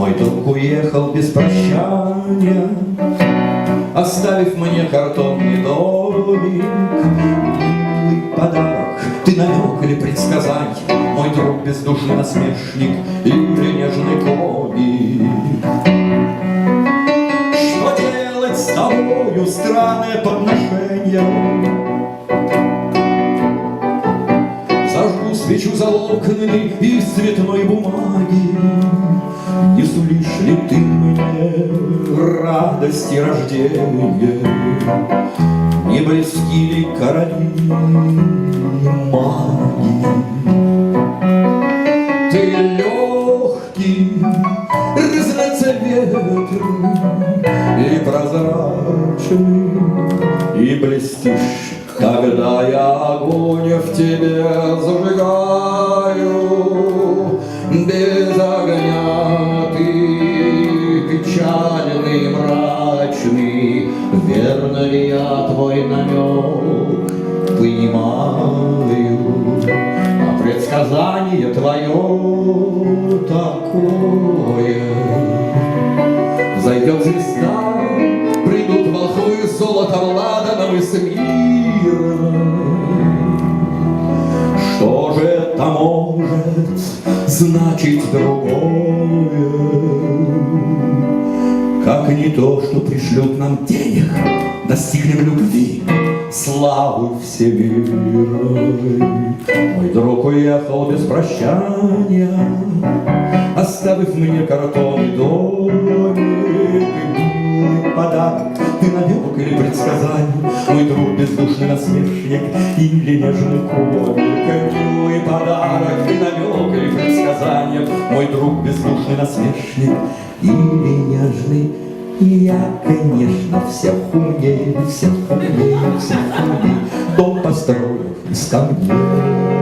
Мой друг уехал без прощания, оставив мне картонный домик. Милый подарок, ты намек или предсказание, мой друг бездушный насмешник или нежный комик. Что делать с тобою, странное подношение? Зажгу свечу за окнами из цветной бумаги. Не сулишь ли ты мне радости рождения? Не близки ли короли маги? Ты легкий, разноцветный и прозрачный, и блестишь, когда я огонь в тебе зажигаю. Без огня ты печальный, мрачный, верно ли я твой намек понимаю? А предсказание твое такое: зайдет звезда, придут волхвы с золотом ладаном и с миром. Что же это может значить другое, как не то, что пришлют нам денег, достигнем любви, славы всемирной? Мой друг уехал без прощания, оставив мне картонный домик. Милый подарок, ты намек или предсказание, мой друг бездушный насмешник или нежный комик. Милый подарок, ты намек или предсказание, мой друг бездушный насмешник или нежный. И я, конечно, всех умнее, всех умнее, всех умнее, дом построю из камней.